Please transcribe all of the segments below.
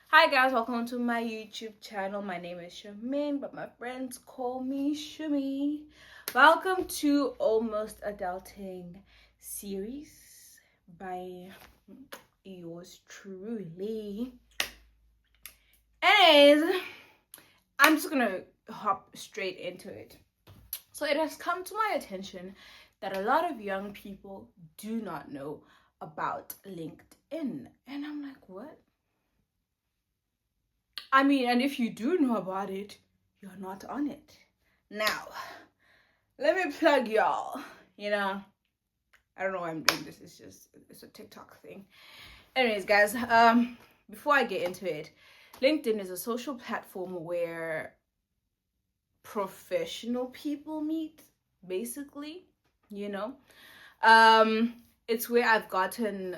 Hi guys, welcome to my YouTube channel. My name is Charmaine, but my friends call me Shami. Welcome to Almost Adulting series by yours truly. Anyways, I'm just gonna hop straight into it. So it has come to my attention that a lot of young people do not know about LinkedIn. And I'm like, what? I mean, and if you do know about it, you're not on it. Now, let me plug y'all. I don't know why I'm doing this. It's a TikTok thing. Anyways, guys, before I get into it, LinkedIn is a social platform where professional people meet, basically, you know. It's where I've gotten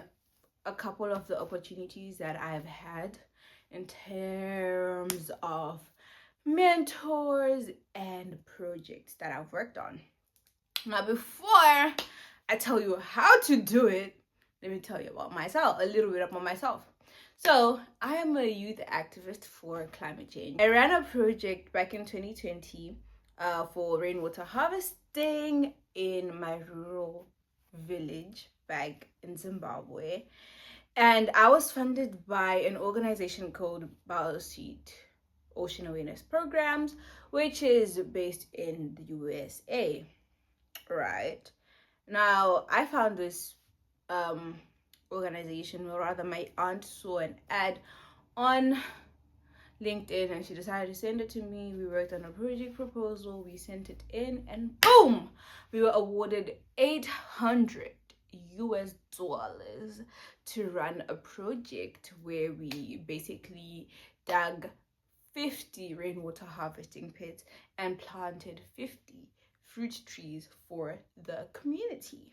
a couple of the opportunities that I've had in terms of mentors and projects that I've worked on. Now, before I tell you how to do it, let me tell you about myself, a little bit about myself. So, I am a youth activist for climate change. I ran a project back in 2020 for rainwater harvesting in my rural village back in Zimbabwe. And I was funded by an organization called BioSeed Ocean Awareness Programs, which is based in the USA. Right. Now, I found this organization, or rather, my aunt saw an ad on LinkedIn and she decided to send it to me. We worked on a project proposal, we sent it in, and boom, we were awarded $800 to run a project where we basically dug 50 rainwater harvesting pits and planted 50 fruit trees for the community.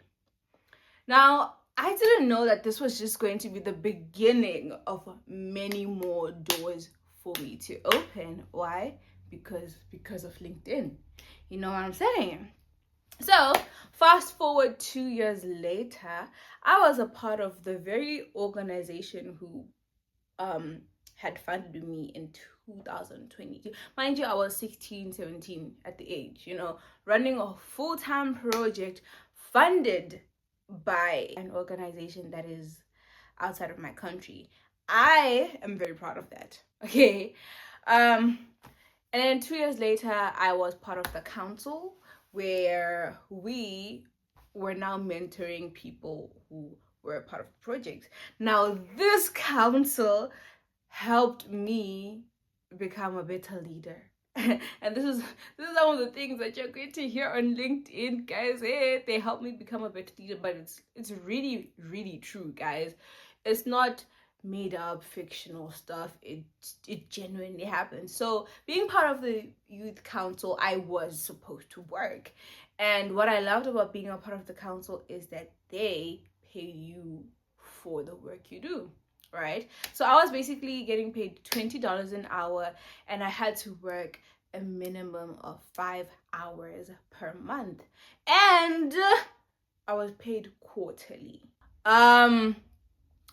Now, I didn't know that this was just going to be the beginning of many more doors for me to open. Why? Because of LinkedIn. You know what I'm saying? So, fast forward 2 years later, I was a part of the very organization who had funded me in 2022. Mind you, I was 16, 17 at the age, running a full-time project funded by an organization that is outside of my country. I am very proud of that. Okay. And then 2 years later, I was part of the council where we were now mentoring people who were a part of the project. Now, this council helped me become a better leader. And this is some of the things that you're going to hear on LinkedIn, guys. Hey, they helped me become a better leader, but it's really, really true, guys. It's not made up fictional stuff. It genuinely happened. So being part of the youth council, I was supposed to work. And what I loved about being a part of the council is that they pay you for the work you do. Right? So I was basically getting paid $20 an hour, and I had to work a minimum of 5 hours per month. And I was paid quarterly.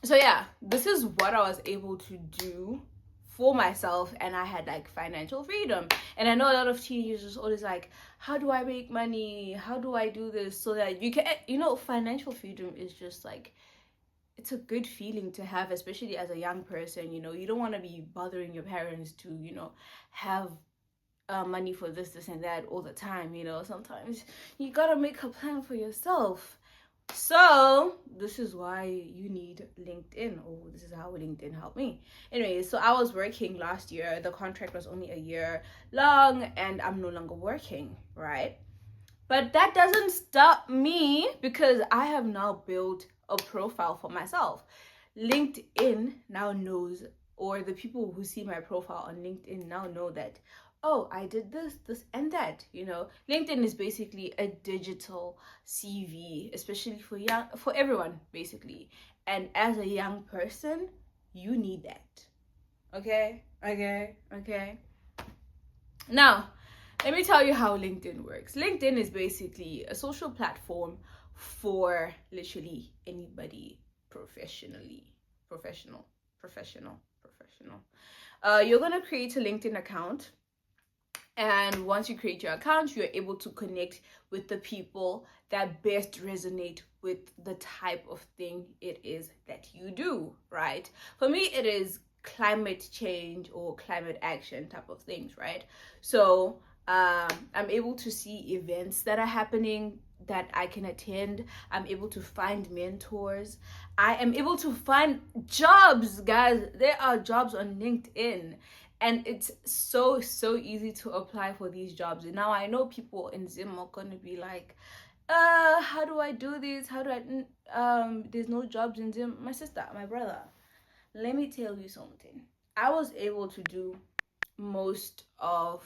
So yeah, this is what I was able to do for myself, and I had like financial freedom. And I know a lot of teenagers always like, how do I make money? How do I do this so that you can, financial freedom is just like, it's a good feeling to have, especially as a young person. You don't want to be bothering your parents to have money for this and that all the time. Sometimes you gotta make a plan for yourself. So this is why you need LinkedIn, or this is how LinkedIn helped me. Anyway, so I was working last year. The contract was only a year long, and I'm no longer working, right? But that doesn't stop me, because I have now built a profile for myself. LinkedIn now knows, or the people who see my profile on LinkedIn now know that, oh, I did this, and that. LinkedIn is basically a digital CV, especially for everyone, basically. And as a young person, you need that. Okay. Now, let me tell you how LinkedIn works. LinkedIn is basically a social platform for literally anybody professional. professional. You're gonna create a LinkedIn account, and once you create your account, you're able to connect with the people that best resonate with the type of thing it is that you do, right? For me, it is climate change or climate action type of things, right? So I'm able to see events that are happening that I can attend. I'm able to find mentors. I am able to find jobs, guys. There are jobs on LinkedIn, and it's so easy to apply for these jobs. And now I know people in Zim are gonna be like, how do I do this? How do I there's no jobs in Zim. My sister, my brother, let me tell you something. I was able to do most of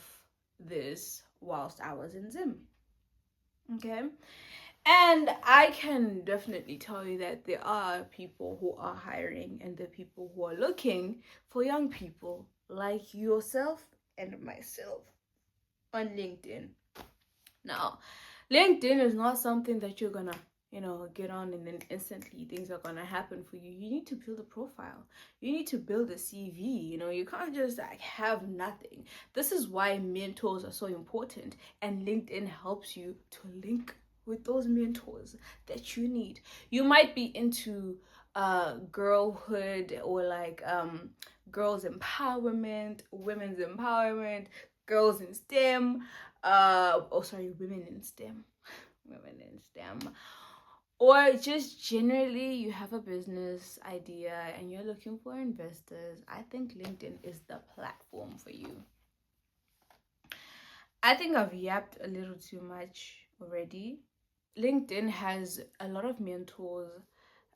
this whilst I was in Zim. Okay. And I can definitely tell you that there are people who are hiring, and there are people who are looking for young people like yourself and myself on LinkedIn. Now, LinkedIn is not something that you're gonna, get on and then instantly things are gonna happen for you. You need to build a profile. You need to build a CV. You can't just like have nothing. This is why mentors are so important, and LinkedIn helps you to link with those mentors that you need. You might be into girlhood, or like girls empowerment, women's empowerment, girls in STEM, women in STEM, women in STEM, or just generally you have a business idea and you're looking for investors. I think LinkedIn is the platform for you. I think I've yapped a little too much already. LinkedIn has a lot of mentors,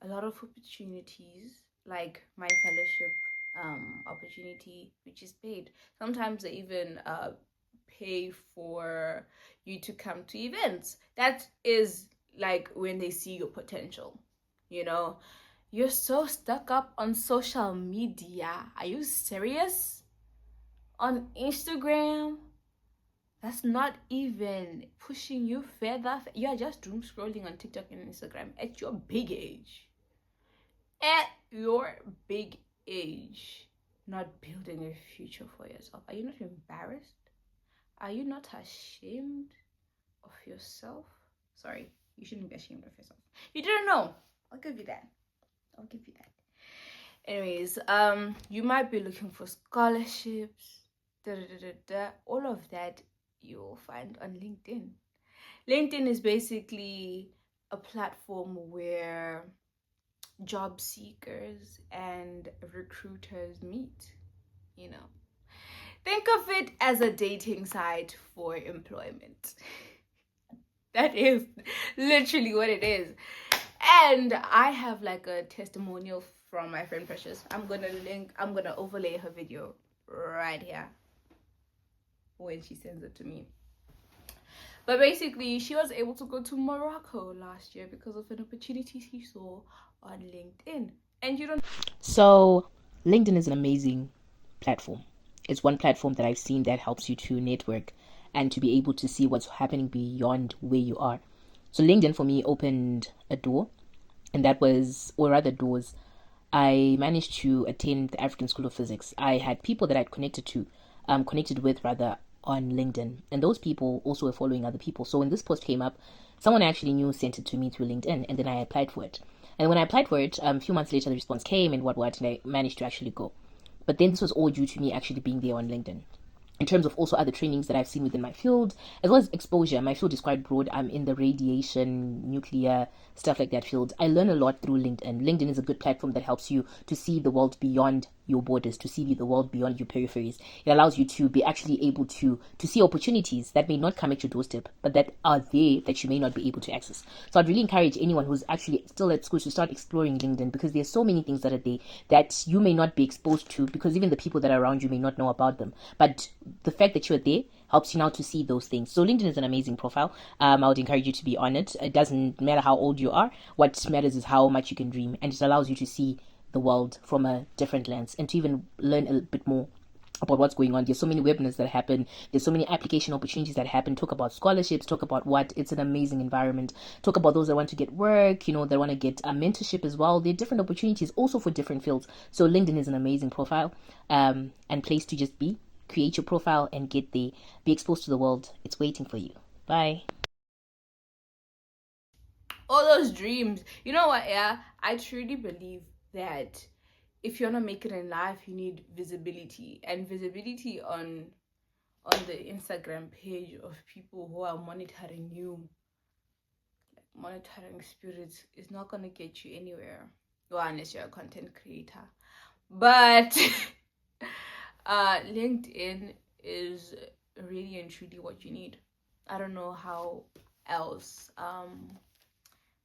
a lot of opportunities, like my fellowship opportunity, which is paid. Sometimes they even pay for you to come to events. That is like when they see your potential. You're so stuck up on social media. Are you serious? On Instagram, that's not even pushing you further. You are just doom scrolling on TikTok and Instagram at your big age. At your big age, not building a future for yourself. Are you not embarrassed? Are you not ashamed of yourself? Sorry, you shouldn't be ashamed of yourself. You didn't know. I'll give you that. Anyways, you might be looking for scholarships, all of that you'll find on LinkedIn. LinkedIn is basically a platform where job seekers and recruiters meet. Think of it as a dating site for employment. That is literally what it is. And I have like a testimonial from my friend Precious. I'm gonna overlay her video right here when she sends it to me. But basically, she was able to go to Morocco last year because of an opportunity she saw on LinkedIn. And you don't. So, LinkedIn is an amazing platform. It's one platform that I've seen that helps you to network and to be able to see what's happening beyond where you are. So, LinkedIn for me opened a door, and that was, or rather, doors. I managed to attend the African School of Physics. I had people that I'd connected with rather on LinkedIn, and those people also were following other people. So when this post came up, someone I actually knew sent it to me through LinkedIn, and then I applied for it. And when I applied for it, a few months later, the response came and what, and I managed to actually go. But then this was all due to me actually being there on LinkedIn. In terms of also other trainings that I've seen within my field, as well as exposure. My field is quite broad. I'm in the radiation, nuclear, stuff like that field. I learn a lot through LinkedIn. LinkedIn is a good platform that helps you to see the world beyond your borders, to see the world beyond your peripheries. It allows you to be actually able to see opportunities that may not come at your doorstep, but that are there that you may not be able to access. So I'd really encourage anyone who's actually still at school to start exploring LinkedIn, because there's so many things that are there that you may not be exposed to, because even the people that are around you may not know about them. But the fact that you're there helps you now to see those things. So LinkedIn is an amazing profile. I would encourage you to be on it. It doesn't matter how old you are. What matters is how much you can dream, and it allows you to see the world from a different lens and to even learn a bit more about what's going on. There's so many webinars that happen. There's so many application opportunities that happen. Talk about scholarships. Talk about what it's an amazing environment. Talk about those that want to get work. That want to get a mentorship as well. There are different opportunities also for different fields. So LinkedIn is an amazing profile and place to just be. Create your profile and get there. Be exposed to the world. It's waiting for you. Bye. All those dreams. You know what? Yeah, I truly believe that if you want to make it in life, you need visibility, and visibility on the Instagram page of people who are monitoring you, monitoring spirits, is not gonna get you anywhere. Well, unless you're a content creator. But LinkedIn is really and truly what you need. I don't know how else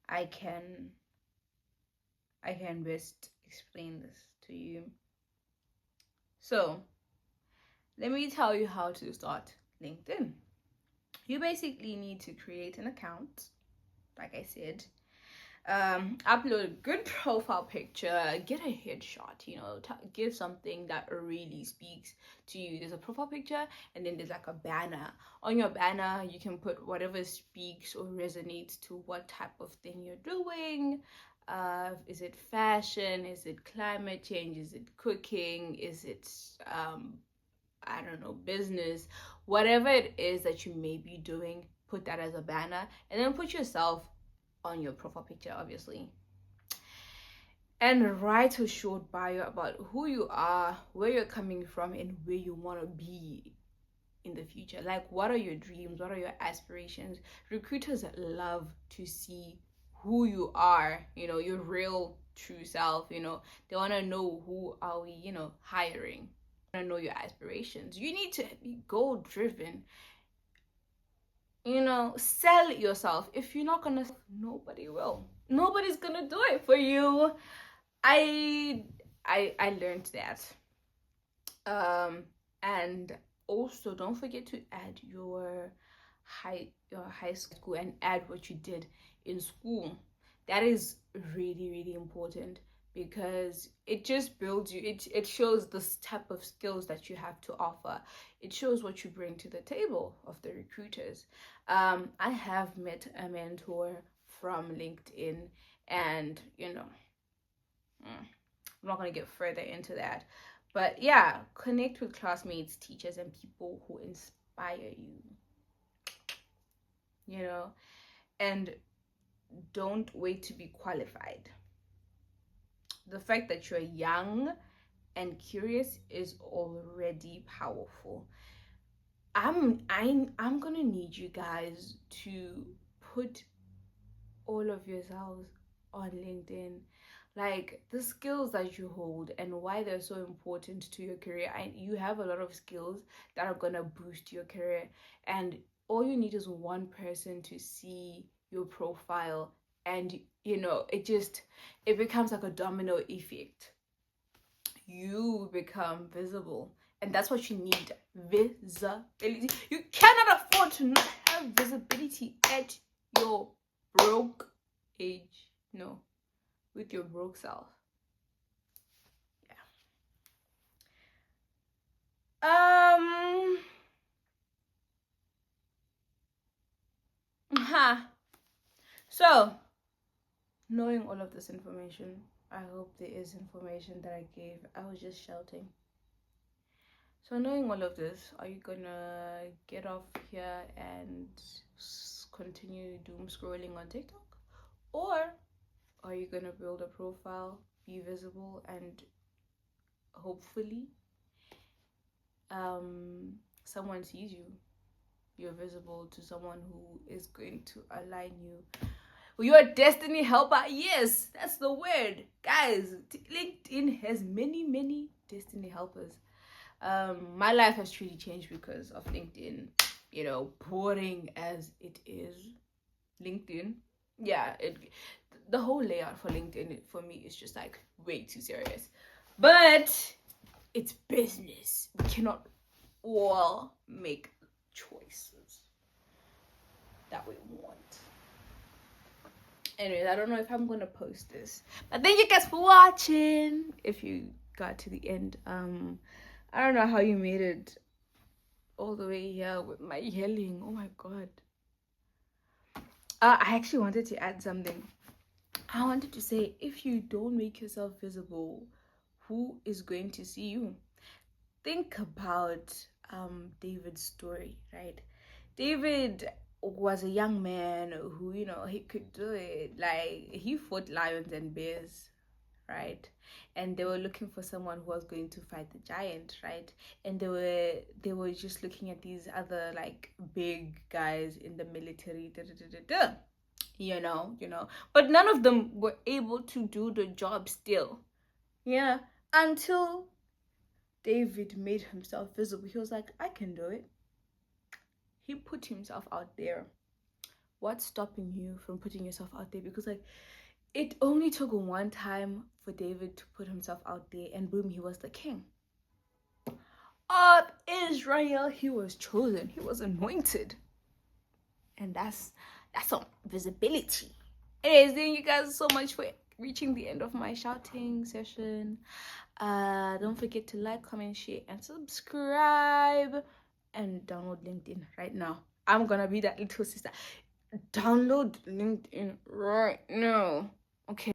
I can best explain this to you. So let me tell you how to start LinkedIn. You basically need to create an account, like I said, upload a good profile picture, get a headshot, give something that really speaks to you. There's a profile picture, and then there's like a banner. On your banner, you can put whatever speaks or resonates to what type of thing you're doing. Is it fashion? Is it climate change? Is it cooking? Is it I don't know, business? Whatever it is that you may be doing, put that as a banner, and then put yourself on your profile picture, obviously, and write a short bio about who you are, where you're coming from, and where you want to be in the future. Like, what are your dreams? What are your aspirations? Recruiters love to see who you are, your real true self. They want to know, who are we, hiring. They want to know your aspirations. You need to be goal driven. Sell yourself. If you're not gonna, nobody will. Nobody's gonna do it for you. I learned that. And also, don't forget to add your high school, and add what you did in school. That is really, really important, because it just builds you. It shows this type of skills that you have to offer. It shows what you bring to the table of the recruiters. I have met a mentor from LinkedIn, and I'm not going to get further into that. But yeah, connect with classmates, teachers, and people who inspire you, and don't wait to be qualified. The fact that you're young and curious is already powerful. I'm gonna need you guys to put all of yourselves on LinkedIn, like the skills that you hold and why they're so important to your career. You have a lot of skills that are gonna boost your career, and all you need is one person to see your profile, and it becomes like a domino effect. You become visible, and that's what you need. Visibility. You cannot afford to not have visibility at your broke age. No, with your broke self. So, knowing all of this information, I hope there is information that I gave. I was just shouting. So, knowing all of this, are you gonna get off here and continue doom scrolling on TikTok? Or are you gonna build a profile, be visible, and hopefully someone sees you? You're visible to someone who is going to align you. You're a destiny helper. Yes, that's the word. Guys, LinkedIn has many destiny helpers. My life has truly changed because of LinkedIn. Boring as it is, LinkedIn. Yeah, the whole layout for LinkedIn for me is just like way too serious. But it's business. We cannot all make choices that we want. Anyways, I don't know if I'm gonna post this, but thank you guys for watching. If you got to the end, I don't know how you made it all the way here with my yelling. Oh my god. I actually wanted to add something. I wanted to say, if you don't make yourself visible, who is going to see you? Think about David's story, right? David was a young man who, he could do it. Like, he fought lions and bears, right? And they were looking for someone who was going to fight the giant, right? And they were just looking at these other like big guys in the military, but none of them were able to do the job still. Yeah, until David made himself visible. He was like, I can do it. He put himself out there. What's stopping you from putting yourself out there? Because like, it only took one time for David to put himself out there, and boom, he was the king of Israel. He was chosen. He was anointed. And that's some visibility. Anyways, thank you guys so much for reaching the end of my shouting session. Don't forget to like, comment, share, and subscribe, and download LinkedIn right now. I'm gonna be that little sister. Download LinkedIn right now. Okay.